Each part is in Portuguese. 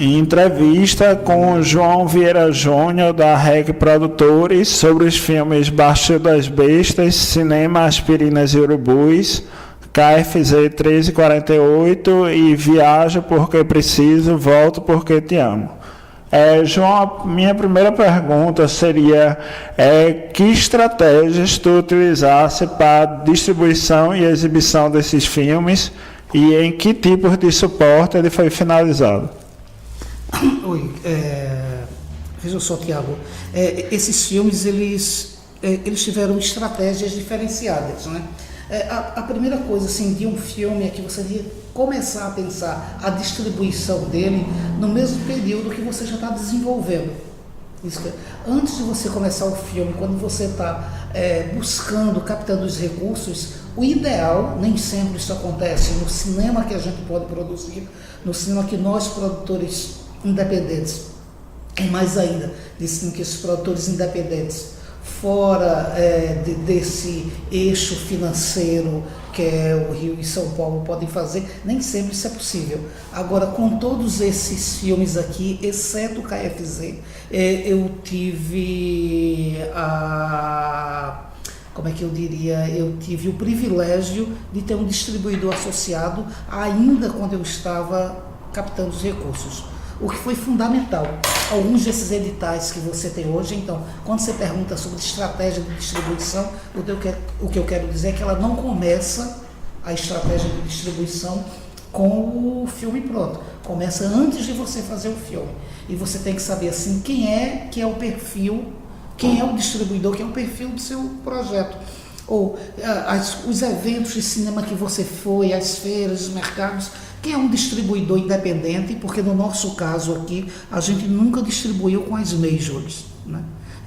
Em entrevista com João Vieira Júnior, da REG Produtores, sobre os filmes Baixio das Bestas, Cinema, Aspirinas e Urubus, KFZ 1348 e Viajo Porque Preciso, Volto Porque Te Amo. João, a minha primeira pergunta seria que estratégias tu utilizasse para a distribuição e exibição desses filmes e em que tipos de suporte ele foi finalizado? Oi, veja só, Tiago, esses filmes eles tiveram estratégias diferenciadas, né? A primeira coisa assim, de um filme é que você devia começar a pensar a distribuição dele no mesmo período que você já está desenvolvendo. Antes de você começar o filme, quando você está buscando, captando os recursos, o ideal, nem sempre isso acontece no cinema que a gente pode produzir, no cinema que nós produtores independentes, e mais ainda, dizem que esses produtores independentes, fora desse eixo financeiro que é o Rio e São Paulo podem fazer, nem sempre isso é possível. Agora, com todos esses filmes aqui, exceto o KFZ, eu tive eu tive o privilégio de ter um distribuidor associado ainda quando eu estava captando os recursos, o que foi fundamental. Alguns desses editais que você tem hoje, então, quando você pergunta sobre estratégia de distribuição, o que eu quero dizer é que ela não começa a estratégia de distribuição com o filme pronto. Começa antes de você fazer o filme. E você tem que saber, assim, quem é o perfil, quem é o distribuidor, quem é o perfil do seu projeto. Ou os eventos de cinema que você foi, as feiras, os mercados, quem é um distribuidor independente, porque no nosso caso aqui, a gente nunca distribuiu com as majors, né?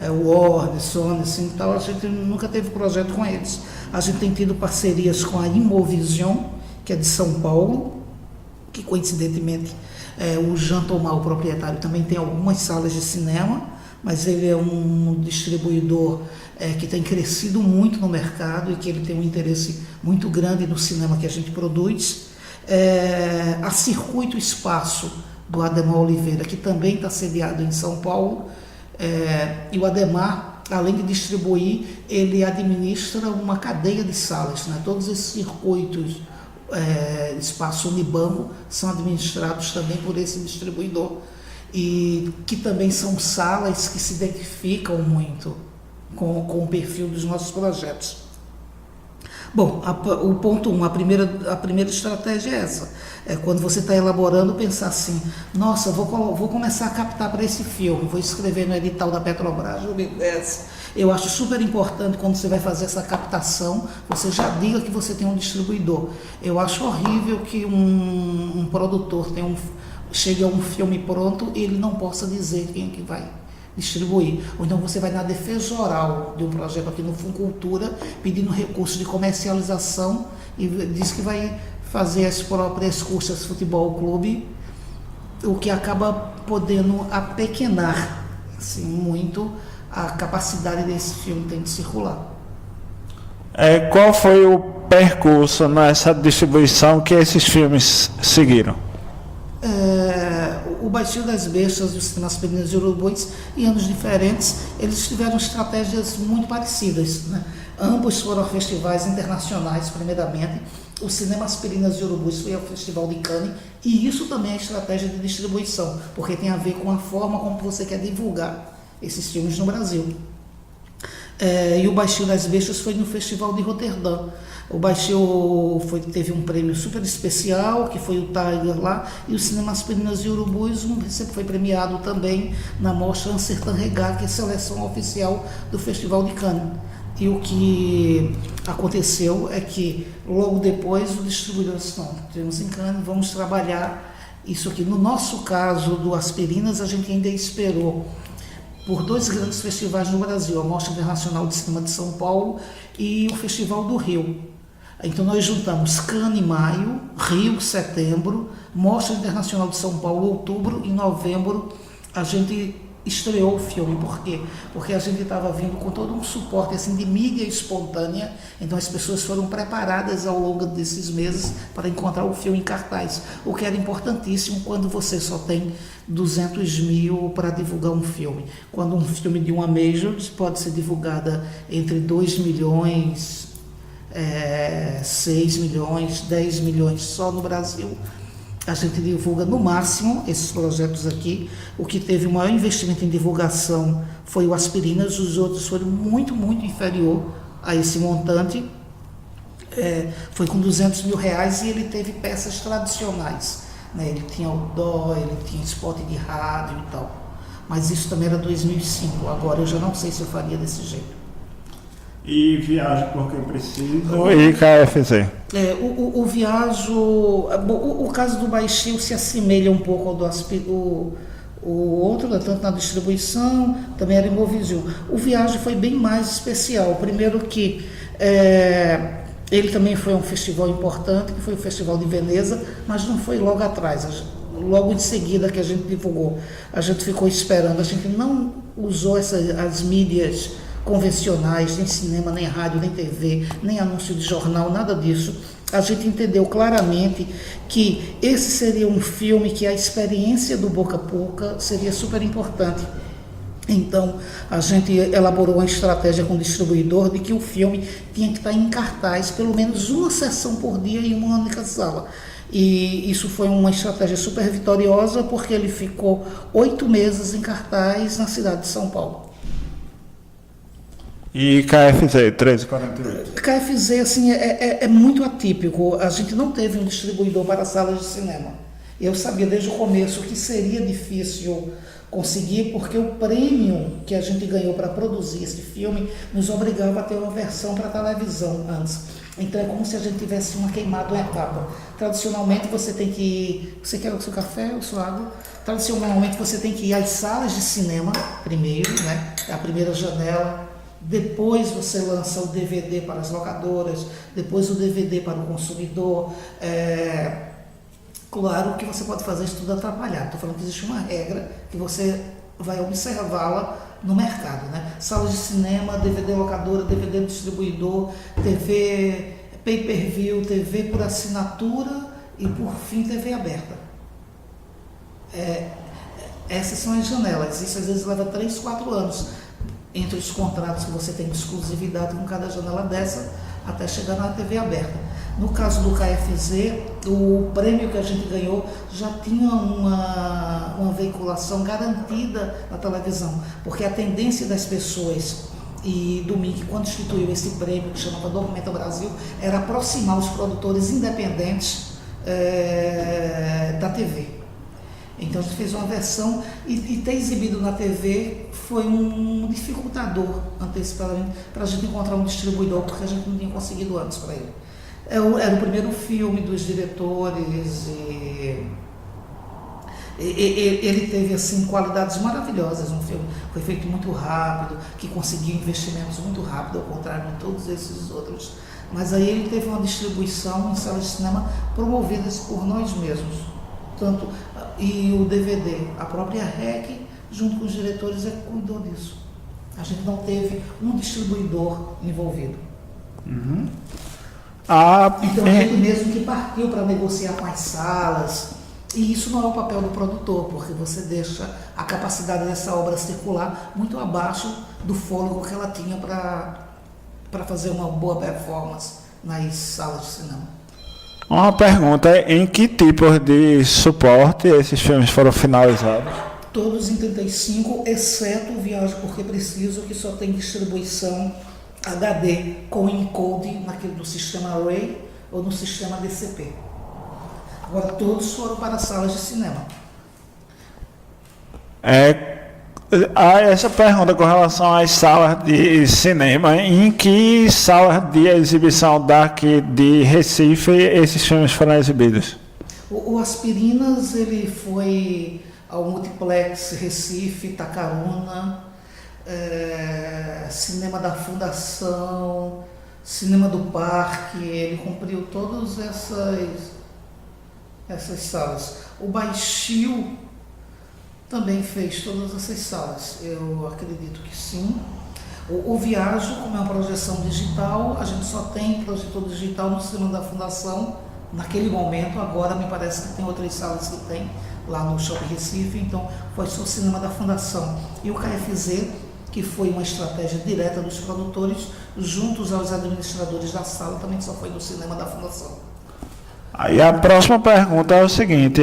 O Warner, Sony, assim, tal, a gente nunca teve projeto com eles. A gente tem tido parcerias com a Imovision, que é de São Paulo, que coincidentemente o Jean Tomar, o proprietário, também tem algumas salas de cinema, mas ele é um distribuidor que tem crescido muito no mercado e que ele tem um interesse muito grande no cinema que a gente produz. A Circuito Espaço, do Ademar Oliveira, que também está sediado em São Paulo, e o Ademar, além de distribuir, ele administra uma cadeia de salas, né? Todos esses circuitos, Espaço Unibanco, são administrados também por esse distribuidor, e que também são salas que se identificam muito com o perfil dos nossos projetos. Bom, o ponto 1, a primeira estratégia é essa. Quando você está elaborando, pensar assim, nossa, vou começar a captar para esse filme, vou escrever no edital da Petrobras, eu acho super importante quando você vai fazer essa captação, você já diga que você tem um distribuidor. Eu acho horrível que um produtor chegue a um filme pronto e ele não possa dizer quem é que vai distribuir. Ou então você vai na defesa oral de um projeto aqui no Funcultura, pedindo recursos de comercialização e diz que vai fazer as próprias custas futebol clube, o que acaba podendo apequenar assim, muito a capacidade desse filme tem de circular. Qual foi o percurso nessa distribuição que esses filmes seguiram? O Baixio das Bestas e o Cinema Aspirinas e Urubus, em anos diferentes, eles tiveram estratégias muito parecidas, né? Ambos foram a festivais internacionais, primeiramente. O Cinema Aspirinas e Urubus foi ao Festival de Cannes, e isso também é estratégia de distribuição, porque tem a ver com a forma como você quer divulgar esses filmes no Brasil. E o Baixio das Bestas foi no Festival de Roterdã. O Baixio teve um prêmio super especial, que foi o Tiger lá, e o Cinema Aspirinas e Urubus sempre foi premiado também na mostra Amsterdã Regard, que é a seleção oficial do Festival de Cannes. E o que aconteceu é que logo depois o distribuidor disse, não, temos em Cannes, vamos trabalhar isso aqui. No nosso caso do Aspirinas, a gente ainda esperou por 2 grandes festivais no Brasil, a Mostra Internacional de Cinema de São Paulo e o Festival do Rio. Então nós juntamos Cannes em maio, Rio setembro, Mostra Internacional de São Paulo outubro, e em novembro a gente estreou o filme. Por quê? Porque a gente estava vindo com todo um suporte assim, de mídia espontânea, então as pessoas foram preparadas ao longo desses meses para encontrar o filme em cartaz, o que era importantíssimo quando você só tem 200 mil para divulgar um filme. Quando um filme de uma major pode ser divulgada entre 2 milhões, 6 milhões, 10 milhões só no Brasil. A gente divulga no máximo esses projetos aqui. O que teve o maior investimento em divulgação foi o Aspirinas, os outros foram muito, muito inferior a esse montante. Foi com 200 mil reais e ele teve peças tradicionais, né? Ele tinha outdoor, ele tinha spot de rádio e tal. Mas isso também era 2005, agora eu já não sei se eu faria desse jeito. E Viagem Porque Preciso e KFZ. O Viajo, o caso do Baixio se assemelha um pouco ao do o outro, tanto na distribuição, também era Imovision. O Viajo foi bem mais especial. Primeiro que ele também foi um festival importante, que foi o Festival de Veneza, mas não foi logo atrás, logo em seguida que a gente divulgou. A gente ficou esperando, a gente não usou as mídias convencionais, nem cinema, nem rádio, nem TV, nem anúncio de jornal, nada disso. A gente entendeu claramente que esse seria um filme que a experiência do boca a boca seria super importante. Então, a gente elaborou uma estratégia com o distribuidor de que o filme tinha que estar em cartaz pelo menos uma sessão por dia em uma única sala. E isso foi uma estratégia super vitoriosa, porque ele ficou 8 meses em cartaz na cidade de São Paulo. E KFZ, 1348? KFZ, assim, é muito atípico. A gente não teve um distribuidor para salas de cinema. Eu sabia desde o começo que seria difícil conseguir, porque o prêmio que a gente ganhou para produzir esse filme nos obrigava a ter uma versão para televisão antes. Então é como se a gente tivesse queimado uma etapa. Tradicionalmente você tem que ir... Você quer o seu café ou sua água? Tradicionalmente você tem que ir às salas de cinema primeiro, né? É a primeira janela. Depois você lança o DVD para as locadoras, depois o DVD para o consumidor. Claro que você pode fazer isso tudo atrapalhado. Estou falando que existe uma regra que você vai observá-la no mercado, né? Salas de cinema, DVD locadora, DVD distribuidor, TV pay-per-view, TV por assinatura e, por fim, TV aberta. Essas são as janelas. Isso às vezes leva 3, 4 anos entre os contratos que você tem de exclusividade com cada janela dessa, até chegar na TV aberta. No caso do KFZ, o prêmio que a gente ganhou já tinha uma veiculação garantida na televisão, porque a tendência das pessoas, e do MIC, quando instituiu esse prêmio, que chamava Documenta Brasil, era aproximar os produtores independentes da TV. Então a gente fez uma versão e ter exibido na TV foi um dificultador antecipadamente para a gente encontrar um distribuidor, porque a gente não tinha conseguido antes para ele. Era o primeiro filme dos diretores e ele teve assim qualidades maravilhosas. Um filme foi feito muito rápido, que conseguiu investimentos muito rápido, ao contrário de todos esses outros. Mas aí ele teve uma distribuição em salas de cinema promovidas por nós mesmos. Tanto, e o DVD, a própria REC, junto com os diretores, cuidou disso. A gente não teve um distribuidor envolvido. Uhum. Então a gente mesmo que partiu para negociar com as salas. E isso não é o papel do produtor, porque você deixa a capacidade dessa obra circular muito abaixo do fôlego que ela tinha para fazer uma boa performance nas salas de cinema. Uma pergunta, em que tipo de suporte esses filmes foram finalizados? Todos em 35, exceto o Viagem Porque Preciso, que só tem distribuição HD com encode no sistema Array ou no sistema DCP. Agora todos foram para salas de cinema. Essa pergunta com relação às salas de cinema, em que salas de exibição daqui de Recife esses filmes foram exibidos? O Aspirinas ele foi ao Multiplex Recife, Itacaruna, Cinema da Fundação, Cinema do Parque, ele cumpriu todas essas salas. O Baixio, Também fez todas essas salas. Eu acredito que sim. O Viajo, como é uma projeção digital, a gente só tem projetor digital no cinema da Fundação naquele momento. Agora me parece que tem outras salas que tem lá no Shopping Recife, então foi só o cinema da Fundação. E o KFZ, que foi uma estratégia direta dos produtores, juntos aos administradores da sala, também só foi no cinema da Fundação. Aí a próxima pergunta é o seguinte,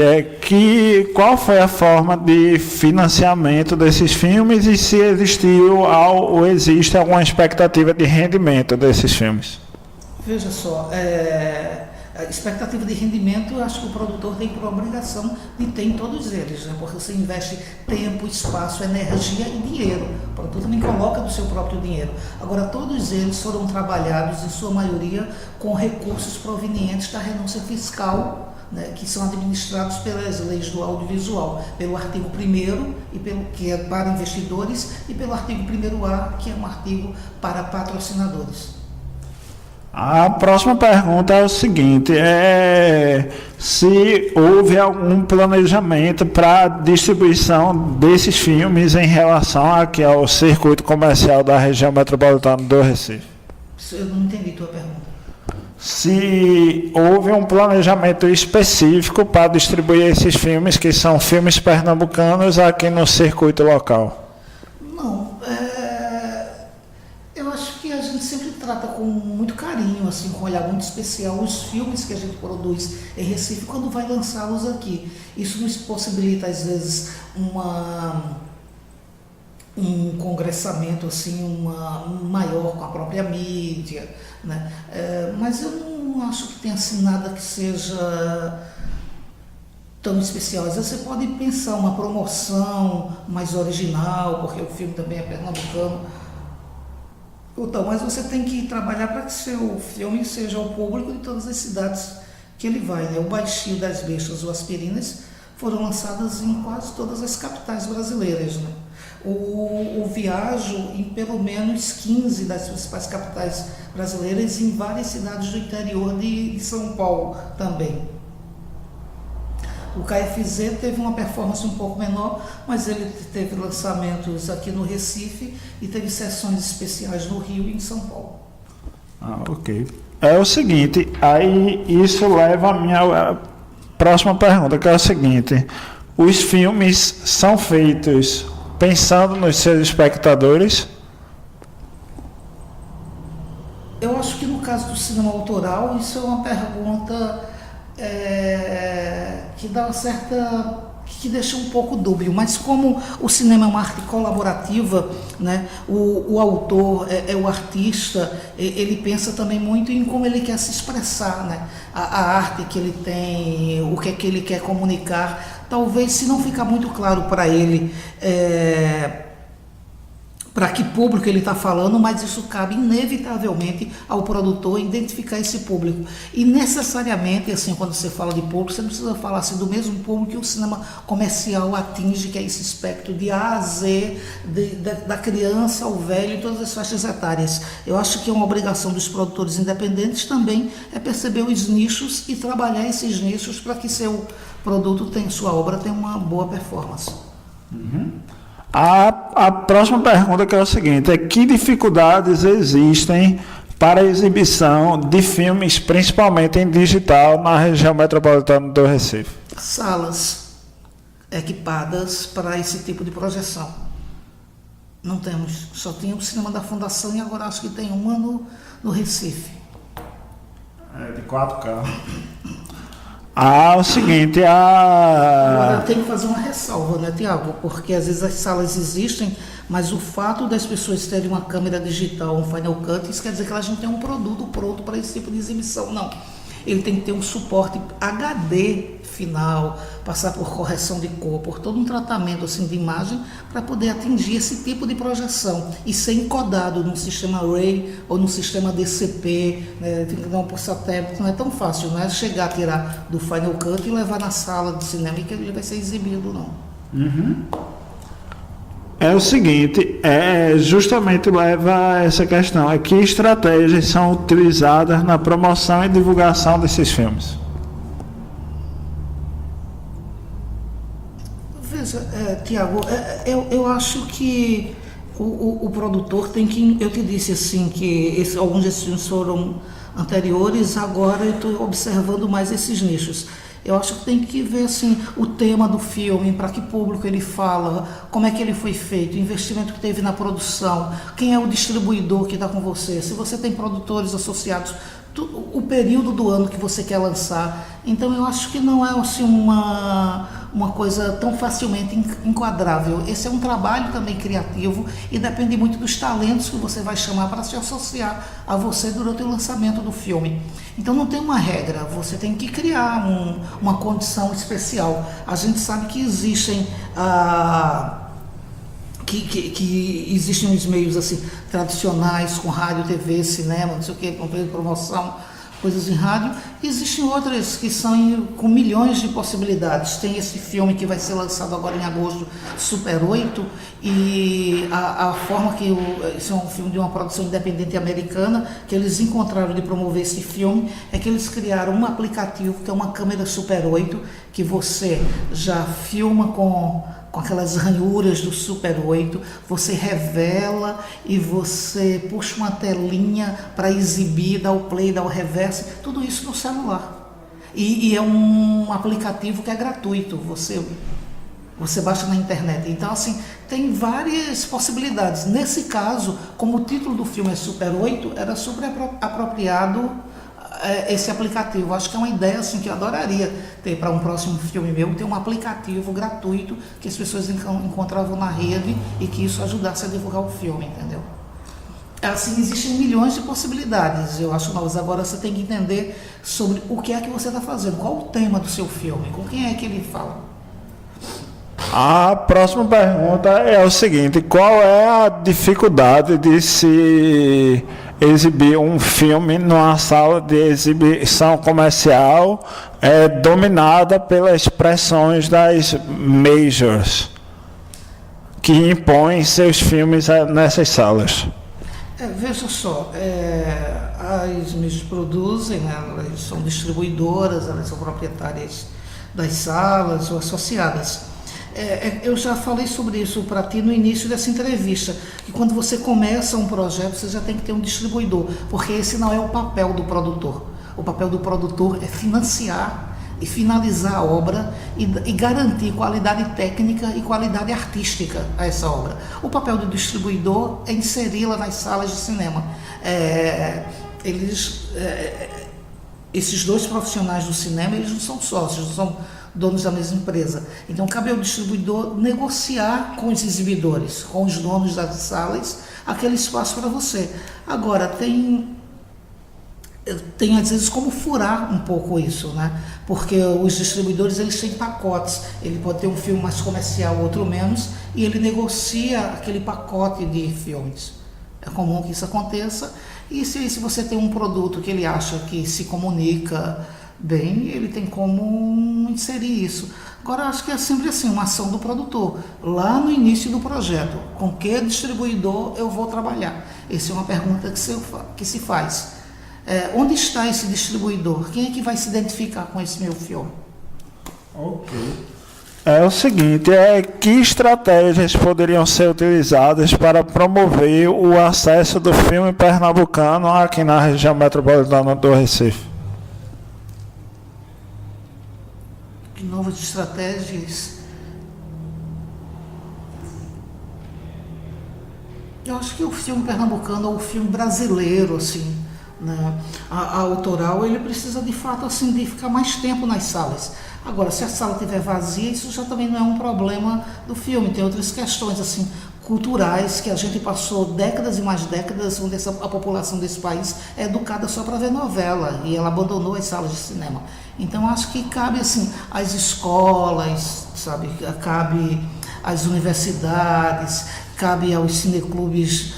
qual foi a forma de financiamento desses filmes e se existiu ou existe alguma expectativa de rendimento desses filmes? Veja só, a expectativa de rendimento, eu acho que o produtor tem por obrigação de ter em todos eles, né? Porque você investe tempo, espaço, energia e dinheiro. O produtor também coloca do seu próprio dinheiro. Agora, todos eles foram trabalhados, em sua maioria, com recursos provenientes da renúncia fiscal, né, que são administrados pelas leis do audiovisual, pelo artigo 1º, que é para investidores, e pelo artigo 1º-A, que é um artigo para patrocinadores. A próxima pergunta é o seguinte, se houve algum planejamento para a distribuição desses filmes em relação aqui ao circuito comercial da região metropolitana do Recife. Eu não entendi a tua pergunta. Se houve um planejamento específico para distribuir esses filmes, que são filmes pernambucanos, aqui no circuito local. Não, eu acho que a gente sempre trata com muito carinho, assim, com um olhar muito especial, os filmes que a gente produz em Recife quando vai lançá-los aqui. Isso nos possibilita, às vezes, um congressamento assim, maior com a própria mídia, né? Mas eu não acho que tenha assim, nada que seja tão especial. Às vezes você pode pensar uma promoção mais original, porque o filme também é pernambucano. Então, mas você tem que trabalhar para que seu filme seja ao público de todas as cidades que ele vai, né? O Baixio das Bestas ou Aspirinas foram lançadas em quase todas as capitais brasileiras, né? O Viajo em pelo menos 15 das principais capitais brasileiras e em várias cidades do interior de São Paulo também. O KFZ teve uma performance um pouco menor, mas ele teve lançamentos aqui no Recife e teve sessões especiais no Rio e em São Paulo. Ok. É o seguinte, aí isso leva a minha próxima pergunta, que é o seguinte, os filmes são feitos pensando nos seus espectadores? Eu acho que no caso do cinema autoral, isso é uma pergunta que dá uma certa, que deixa um pouco dúbio, mas como o cinema é uma arte colaborativa, né, o autor é o artista, ele pensa também muito em como ele quer se expressar, né, a arte que ele tem, o que é que ele quer comunicar. Talvez, se não ficar muito claro para ele para que público ele está falando, mas isso cabe inevitavelmente ao produtor identificar esse público. E necessariamente, assim, quando você fala de público, você não precisa falar assim, do mesmo público que o cinema comercial atinge, que é esse espectro de A a Z, da criança ao velho, em todas as faixas etárias. Eu acho que é uma obrigação dos produtores independentes também é perceber os nichos e trabalhar esses nichos para que seu produto, sua obra tenha uma boa performance. Uhum. A próxima pergunta que é o seguinte, que dificuldades existem para a exibição de filmes, principalmente em digital, na região metropolitana do Recife? Salas equipadas para esse tipo de projeção. Não temos, só tinha o cinema da Fundação e agora acho que tem uma no Recife. De 4K. O seguinte, Agora, eu tenho que fazer uma ressalva, né, Tiago? Porque às vezes as salas existem, mas o fato das pessoas terem uma câmera digital, um Final Cut, isso quer dizer que elas não têm um produto pronto para esse tipo de exibição, não. Ele tem que ter um suporte HD final, passar por correção de cor, por todo um tratamento assim, de imagem, para poder atingir esse tipo de projeção e ser encodado num sistema Array ou num sistema DCP, né, não por satélite. Não é tão fácil, não é chegar a tirar do Final Cut e levar na sala de cinema e que ele vai ser exibido, não. Uhum. É o seguinte, justamente leva a essa questão, que estratégias são utilizadas na promoção e divulgação desses filmes? Veja, Tiago, eu acho que o produtor tem que. Eu te disse assim que alguns desses filmes foram anteriores, agora eu estou observando mais esses nichos. Eu acho que tem que ver assim, o tema do filme, para que público ele fala, como é que ele foi feito, o investimento que teve na produção, quem é o distribuidor que está com você, se você tem produtores associados, o período do ano que você quer lançar. Então eu acho que não é assim, uma coisa tão facilmente enquadrável. Esse é um trabalho também criativo e depende muito dos talentos que você vai chamar para se associar a você durante o lançamento do filme. Então não tem uma regra, você tem que criar uma condição especial. A gente sabe que existem que existem uns meios assim tradicionais com rádio, TV, cinema, não sei o que, promoção, coisas em rádio. Existem outras que são com milhões de possibilidades. Tem esse filme que vai ser lançado agora em agosto, Super 8, e a forma que esse é um filme de uma produção independente americana, que eles encontraram de promover esse filme, é que eles criaram um aplicativo que é uma câmera Super 8, que você já filma com aquelas ranhuras do Super 8, você revela e você puxa uma telinha para exibir, dá o play, dá o reverse, tudo isso no celular. E é um aplicativo que é gratuito, você baixa na internet. Então, assim, tem várias possibilidades. Nesse caso, como o título do filme é Super 8, era super apropriado esse aplicativo. Acho que é uma ideia assim, que eu adoraria ter para um próximo filme meu, ter um aplicativo gratuito que as pessoas encontravam na rede e que isso ajudasse a divulgar o filme, entendeu? Assim, existem milhões de possibilidades, eu acho, mas agora você tem que entender sobre o que é que você está fazendo, qual o tema do seu filme, com quem é que ele fala. A próxima pergunta é o seguinte: qual é a dificuldade de se exibir um filme numa sala de exibição comercial dominada pelas pressões das majors, que impõem seus filmes nessas salas? Veja só, as majors produzem, né, elas são distribuidoras, elas são proprietárias das salas ou associadas. Eu já falei sobre isso para ti no início dessa entrevista, que quando você começa um projeto, você já tem que ter um distribuidor, porque esse não é o papel do produtor. O papel do produtor é financiar e finalizar a obra e garantir qualidade técnica e qualidade artística a essa obra. O papel do distribuidor é inseri-la nas salas de cinema. Esses dois profissionais do cinema, eles não são sócios, não são donos da mesma empresa. Então, cabe ao distribuidor negociar com os exibidores, com os donos das salas, aquele espaço para você. Agora, tem às vezes como furar um pouco isso, né? Porque os distribuidores, eles têm pacotes. Ele pode ter um filme mais comercial, outro menos, e ele negocia aquele pacote de filmes. É comum que isso aconteça. E se você tem um produto que ele acha que se comunica bem, ele tem como inserir isso. Agora, acho que é sempre assim, uma ação do produtor, lá no início do projeto, com que distribuidor eu vou trabalhar? Essa é uma pergunta que se faz. Onde está esse distribuidor? Quem é que vai se identificar com esse meu filme? Ok. É o seguinte, que estratégias poderiam ser utilizadas para promover o acesso do filme pernambucano aqui na região metropolitana do Recife? Novas estratégias. Eu acho que o filme pernambucano ou o filme brasileiro, assim, né, a autoral, ele precisa de fato assim, de ficar mais tempo nas salas. Agora, se a sala estiver vazia, isso já também não é um problema do filme. Tem outras questões assim, culturais, que a gente passou décadas e mais décadas, onde a população desse país é educada só para ver novela, e ela abandonou as salas de cinema. Então, acho que cabe assim, às escolas, sabe, cabe às universidades, cabe aos cineclubes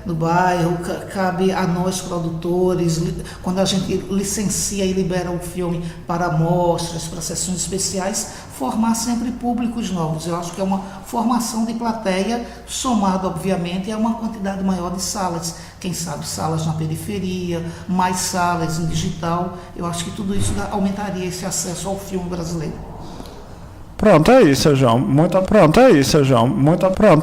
no bairro, cabe a nós produtores, quando a gente licencia e libera um filme para mostras, para sessões especiais, formar sempre públicos novos. Eu acho que é uma formação de plateia, somado, obviamente, a uma quantidade maior de salas. Quem sabe salas na periferia, mais salas em digital. Eu acho que tudo isso aumentaria esse acesso ao filme brasileiro. Pronto, é isso, João. Muito pronto, é isso, João. Muito pronto.